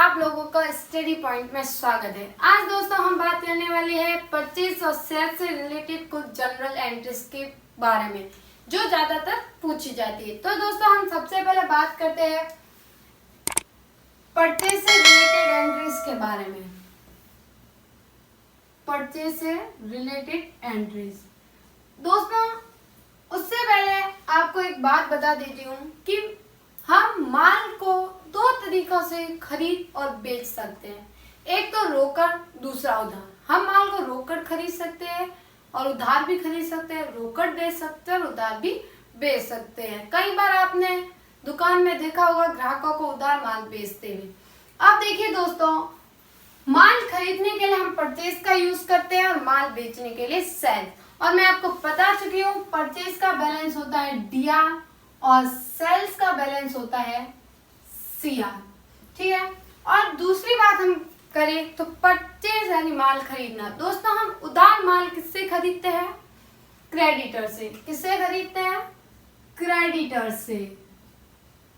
आप लोगों का स्टडी पॉइंट में स्वागत है। आज दोस्तों हम बात करने वाले हैं परचेज और सेल से रिलेटेड कुछ जनरल एंट्रीज के बारे में जो ज्यादातर पूछी जाती है। तो दोस्तों हम सबसे पहले बात करते हैं परचेज से रिलेटेड एंट्रीज के बारे में। परचेज से रिलेटेड एंट्रीज दोस्तों, उससे पहले आपको एक बात बता देती हूँ कि हम माल को दो तरीकों से खरीद और बेच सकते हैं। एक तो रोकड़, दूसरा उधार। हम माल को रोकड़ खरीद सकते हैं और उधार भी खरीद सकते हैं, रोकड़ बेच सकते हैं और उधार भी बेच सकते हैं। कई बार आपने दुकान में देखा होगा ग्राहकों को उधार माल बेचते हुए। अब देखिए दोस्तों, माल खरीदने के लिए हम परचेज का यूज करते हैं और माल बेचने के लिए सेल। और मैं आपको बता चुकी हूँ परचेज का बैलेंस होता है डीआर और सेल्स का बैलेंस होता है सीआर, ठीक है। और दूसरी बात हम करें तो परचेज यानी माल खरीदना। दोस्तों हम उधार माल किससे खरीदते हैं? क्रेडिटर से। किससे खरीदते हैं? क्रेडिटर से।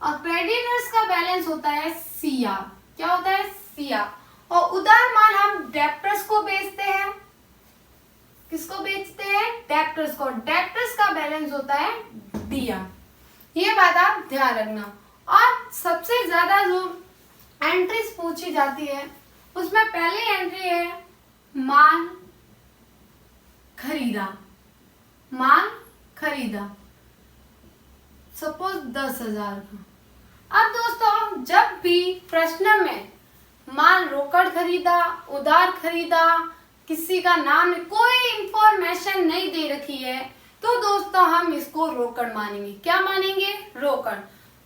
और क्रेडिटर्स का बैलेंस होता है सीआर। क्या होता है? सीआर। और उधार माल हम डेप्टर्स को बेचते हैं। किसको बेचते हैं? डेप्टर्स को। डेप्टर्स का बैलेंस होता है डीआर। ये बात आप ध्यान रखना। और सबसे ज्यादा जो एंट्रीज पूछी जाती है उसमें पहली एंट्री है माल खरीदा। माल खरीदा सपोज 10,000 का। अब दोस्तों जब भी प्रश्न में माल रोकड़ खरीदा, उधार खरीदा, किसी का नाम, कोई इंफॉर्मेशन नहीं दे रखी है तो दोस्तों हम इसको रोकड़ मानेंगे। क्या मानेंगे? रोकड़।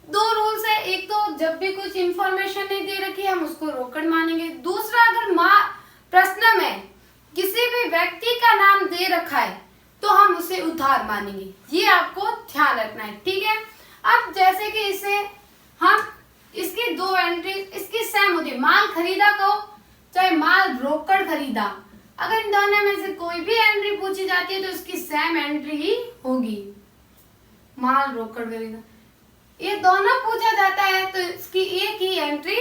दो रूल्स है, एक तो जब भी कुछ इंफॉर्मेशन नहीं दे रखी है हम उसको रोकड़ मानेंगे। दूसरा, अगर प्रश्न में किसी भी व्यक्ति का नाम दे रखा है तो हम उसे उधार मानेंगे। ये आपको ध्यान रखना है, ठीक है। अब जैसे कि इसे हम इसकी दो एंट्री इसकी सेम होती है। माल खरीदा कहो चाहे माल रोकड़ खरीदा, अगर इन दोनों में से कोई भी एंट्री पूछी जाती है तो इसकी सेम एंट्री ही होगी। माल रोकड़ खरीदा, ये दोनों पूछा जाता है तो इसकी एक ही एंट्री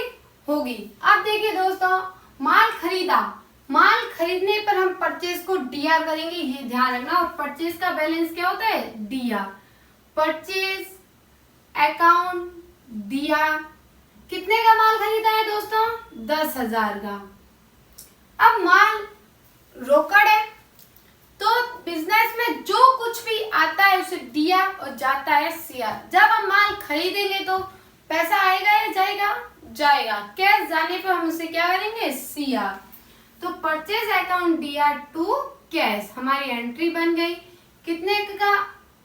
होगी। अब देखिए दोस्तों, माल खरीदा, माल खरीदने पर हम परचेज को डीआर करेंगे, ये ध्यान रखना। और परचेज का बैलेंस क्या होता है? डीआर। Purchase account D R. कितने का माल खरीदा है दोस्तों? 10,000 का। अब माल रोकड़ है तो बिजनेस में जो कुछ भी आता है उसे डीआर और जाता है सीआर। जब हम माल खरीदेंगे तो पैसा आएगा या जाएगा? जाएगा। कैश जाने पे हम उसे क्या करेंगे? सीआर। तो purchase account DR to cash हमारी एंट्री बन गई। कितने का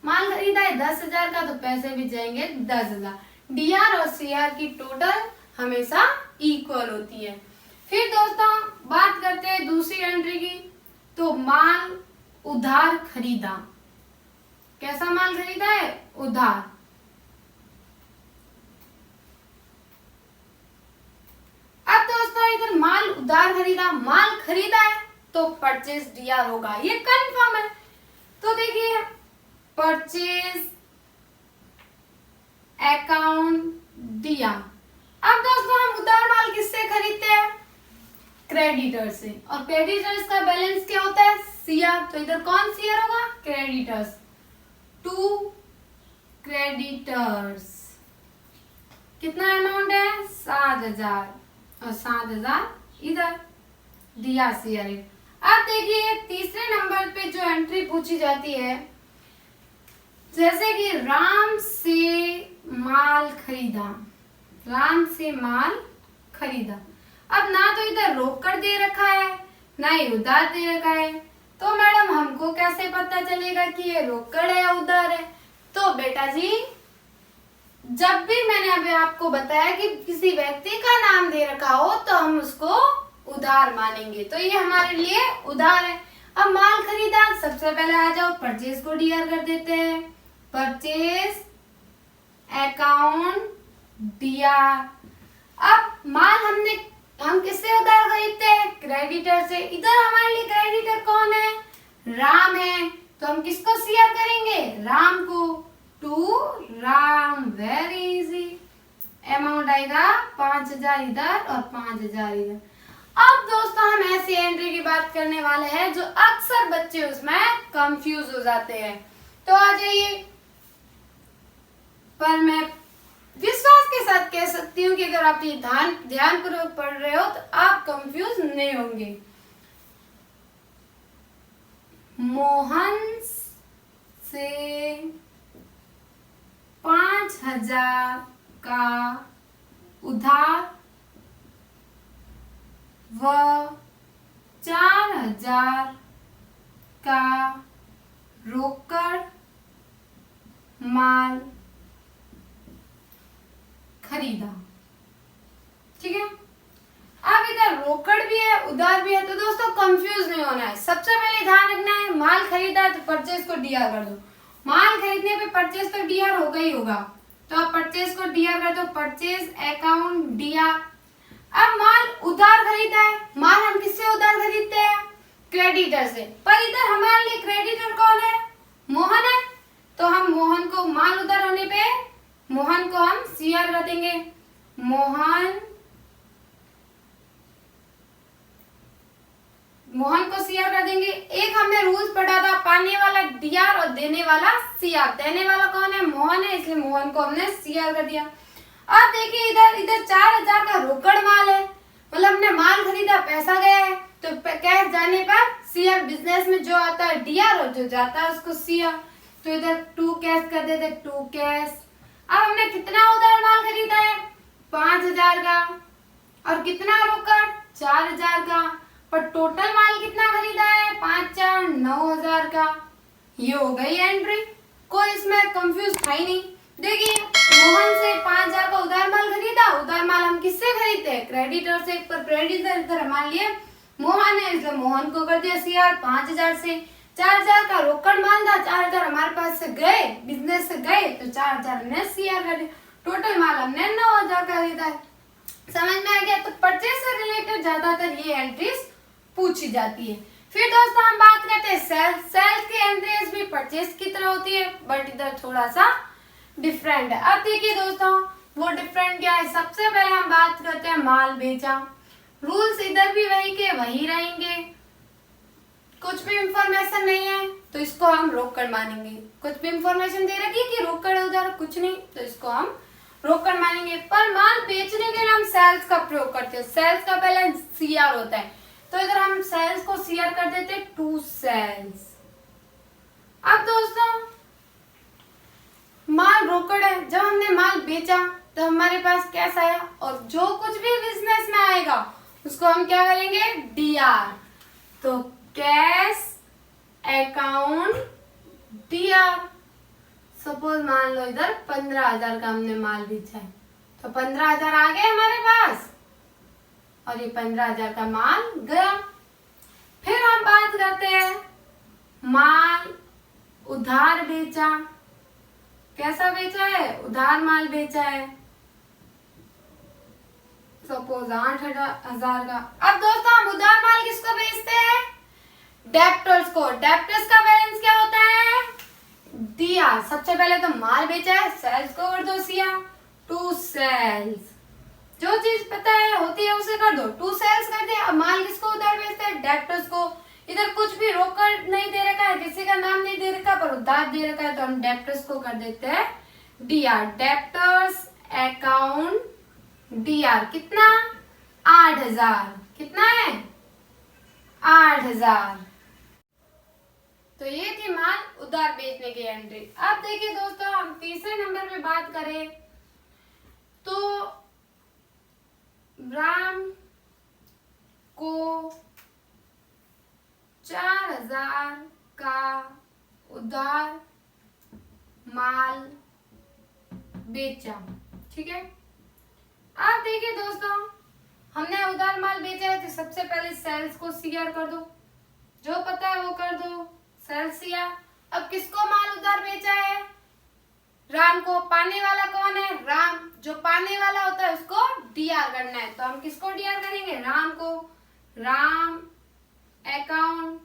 माल खरीदा है? 10,000 का, तो पैसे भी जाएंगे 10,000। डीआर और सीआर की टोटल हमेशा इक्वल होती है। फिर दोस्तों बात करते हैं दूसरी एंट्री की। तो माल उधार खरीदा। कैसा माल खरीदा है? उधार। अब दोस्तों इधर माल उधार खरीदा, माल खरीदा है तो परचेज डीआर होगा, ये कंफर्म है। तो देखिए परचेज अकाउंट डीआर। अब दोस्तों हम उधार माल किससे खरीदते हैं? क्रेडिटर से। और क्रेडिटर्स का बैलेंस क्या होता है? सीआर। तो इधर कौन सीआर होगा? Creditors to creditors. कितना अमाउंट है? 7,000 और 7,000 इधर डीआर सीआर। अब देखिए तीसरे नंबर पे जो एंट्री पूछी जाती है, जैसे कि राम से माल खरीदा। राम से माल खरीदा। अब ना तो इधर रोकड़ दे रखा है ना ही उधार दे रखा है, तो मैडम हमको कैसे पता चलेगा कि ये रोकड़ है या उधार है? तो बेटा जी, जब भी मैंने अभी आपको बताया कि किसी व्यक्ति का नाम दे रखा हो तो हम उसको उधार मानेंगे, तो ये हमारे लिए उधार है। अब माल खरीदा, सबसे पहले आ जाओ परचेज को डीआर कर देते हैं। Purchase account D R. अब माल हम किससे उधार खरीदते हैं? क्रेडिटर से। इधर हमारे लिए क्रेडिटर कौन है? राम है, तो हम किसको सीआर करेंगे? राम को। To Ram. Very easy. Amount आएगा 5,000 इधर और 5,000 इधर। अब दोस्तों हम ऐसी एंट्री की बात करने वाले हैं जो अक्सर बच्चे उसमें कंफ्यूज हो जाते हैं। तो आ जाइए, पर मैं विश्वास के साथ कह सकती हूँ कि अगर आप ये ध्यानपूर्वक पढ़ रहे हो तो आप कंफ्यूज नहीं होंगे। मोहन से 5,000 का उधार व 4,000 का रोकड़ माल खरीदा। ठीक है, अब इधर रोकड़ भी है उधार भी है, तो दोस्तों कंफ्यूज नहीं होना है। सबसे पहले ध्यान रखना है, माल खरीदा है तो परचेज को डीआर कर दो। माल खरीदने पे परचेज तो डीआर होगा ही होगा, तो आप परचेज को डीआर कर दो, परचेज अकाउंट डीआर। अब माल उधार खरीदा है, माल हम किससे उधार खरीदते हैं? क्रेडिटर से। पर इधर हमारे लिए क्रेडिटर कौन है? मोहन है। तो हम मोहन को माल उधार होने पे मोहन को हम सीआर कर देंगे। मोहन को सीआर कर देंगे। एक हमने रूल्स पढ़ा था, पाने वाला डीआर और देने वाला सीआर। देने वाला कौन है? मोहन है, इसलिए मोहन को हमने सीआर कर दिया। अब देखिए इधर 4,000 का रोकड़ माल है, मतलब हमने माल खरीदा, पैसा गया है, तो कैश जाने पर सीआर, बिजनेस में जो आता है डीआर और जो जाता है उसको सीआर। तो इधर 2 कैश कर देते, 2 कैश। अब हमने कितना उधार माल खरीदा है? 5,000 का। और कितना रोकड़? 4,000 का। पर टोटल माल कितना खरीदा है? 5 4 9,000 का। ये हो गई एंट्री, कोई इसमें कंफ्यूज था ही नहीं। देखिए मोहन से 5,000 का उधार माल खरीदा। उधार माल हम किससे खरीदते हैं? क्रेडिटर से। पर क्रेडिटर इधर हमारे लिए मोहन है, इसलिए मोहन को कर दिया सीआर 5,000 से। 4,000 का रोकड़ माल था, 4,000 हमारे पास से गए, बिजनेस से गए, तो 4,000 हमने सीआर कर दिया। टोटल माल हमने 9,000 का खरीदा है। समझ में आ गया? तो परचेज से रिलेटेड ज्यादातर ये एंट्रीज पूछी जाती है। फिर दोस्तों हम बात करते हैं सेल्स। सेल्स की एंट्रीज भी परचेज की तरह होती है, बट इधर थोड़ा सा डिफरेंट है। अब देखिए दोस्तों वो डिफरेंट क्या है। सबसे पहले हम बात करते हैं माल बेचा। रूल्स इधर भी वही के वही रहेंगे, कुछ भी इंफॉर्मेशन नहीं है तो इसको हम रोकड़ मानेंगे। कुछ भी इंफॉर्मेशन दे रखी है कि रोकड़ उधार कुछ नहीं, तो इसको हम रोकड़ मानेंगे। पर माल बेचने के लिए हम सेल्स का प्रयोग करते हैं। सेल्स का पहले सीआर होता है, तो इधर हम सेल्स को सीआर कर देते हैं, 2 सेल्स। अब दोस्तों माल रोकड़ है, जब हमने माल बेचा तो हमारे पास कैश आया, और जो कुछ भी बिजनेस में आएगा उसको हम क्या करेंगे? डीआर। तो कैश अकाउंट डीआर। सपोज मान लो इधर 15,000 का हमने माल बेचा है, तो 15,000 आ गए हमारे पास और ये 15,000 का माल गया। फिर हम बात करते हैं माल उधार बेचा। कैसा बेचा है? उधार माल बेचा है, सपोज 8,000 का। अब दोस्तों हम उधार माल किसको बेचते हैं? डेप्टर्स को। डेप्टर्स का बैलेंस क्या होता है? डीआर। सबसे पहले तो माल बेचा है, सेल्स को कर दो सीआर, 2 सेल्स। जो चीज पता है होती है उसे कर दो, 2 सेल्स कर दिया। अब माल किसको उधार बेचते हैं? डेप्टर्स को। इधर कुछ भी रोकड़ नहीं दे रखा है, किसी का नाम नहीं दे रखा, पर उधार दे रखा है, तो हम डेप्टर्स को कर देते हैं डीआर। Debtors account DR. कितना? 8,000। कितना है? 8,000। तो ये थी माल उधार बेचने की एंट्री। अब देखिए दोस्तों हम तीसरे नंबर पे बात करें तो राम को 4,000 का उधार माल बेचा। ठीक है, अब देखिए दोस्तों हमने उधार माल बेचा है तो सबसे पहले सेल्स को सीआर कर दो, जो पता है वो कर दो, सेल्स सीआर। अब किसको माल उधार बेचा है? राम को। पाने वाला कौन है? राम। जो पाने वाला होता है उसको डीआर करना है, तो हम किसको डीआर करेंगे? राम को। Ram account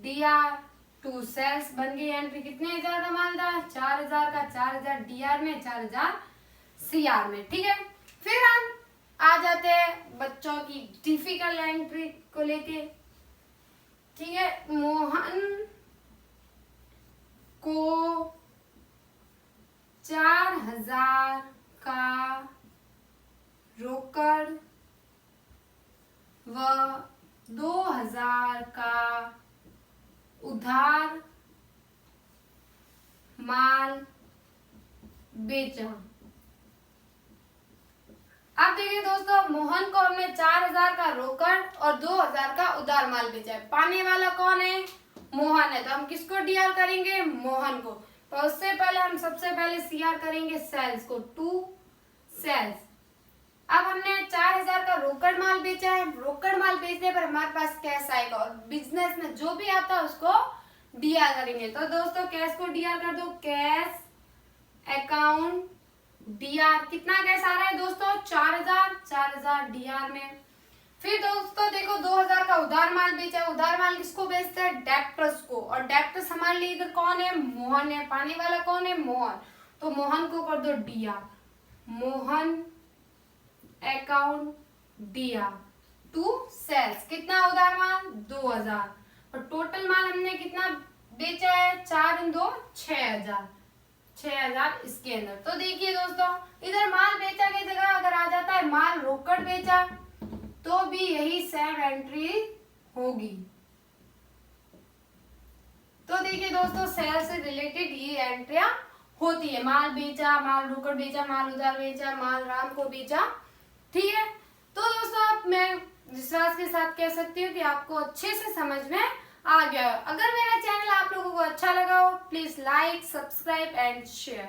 DR, 2 sales. बन गई एंट्री। कितने हजार का माल था? 4,000 का। 4,000 डीआर में, 4,000 सीआर में। ठीक है, फिर हम आ जाते हैं बच्चों की डिफिकल्ट एंट्री को लेके। ठीक है, मोहन को 4000 का रोकड़ व 2000 का उधार माल बेचा। अब देखिए दोस्तों, मोहन को हमने 4000 का रोकड़ और 2000 का उधार माल बेचा है। पाने वाला कौन है? मोहन है। तो हम किसको डीआर करेंगे? मोहन को। तो उससे पहले हम सबसे पहले सीआर करेंगे सेल्स को, टू सेल्स। अब हमने 4000 का रोकड़ माल बेचा है। रोकड़ माल बेचने पर हमारे पास कैश आएगा और बिजनेस में जो भी आता है उसको डीआर करेंगे। तो दोस्तों कैश को डीआर कर दो, कैश अकाउंट डीआर। कितना कैश आ रहा है दोस्तों? 4000 डीआर में। फिर दोस्तों देखो 2000 का उधार माल बेचा है। उधार माल किसको बेचते हैं? डेप्टर्स को। और डेप्टर्स हमारे लिए इधर कौन है? मोहन है। पाने वाला कौन है? मोहन। तो मोहन को कर दो DR, Mohan account DR to sales. कितना उधार माल? 2000। और टोटल माल हमने कितना बेचा है? 4 × 2 6000 इसके अंदर। तो देखिए दोस्तों, इधर माल बेचा की जगह अगर आ जाता है माल रोकड़ बेचा तो भी यही सेम एंट्री होगी। तो देखिए दोस्तों, सेल से रिलेटेड ये एंट्रियां होती है। माल बेचा, माल रोकड़ बेचा, माल उधार बेचा, माल राम को बेचा। ठीक है, तो दोस्तों अब मैं विश्वास के साथ कह सकती हूँ कि आपको अच्छे से समझ में आ गया। अगर मेरा चैनल आप लोगों को अच्छा लगा हो, please like, subscribe and share.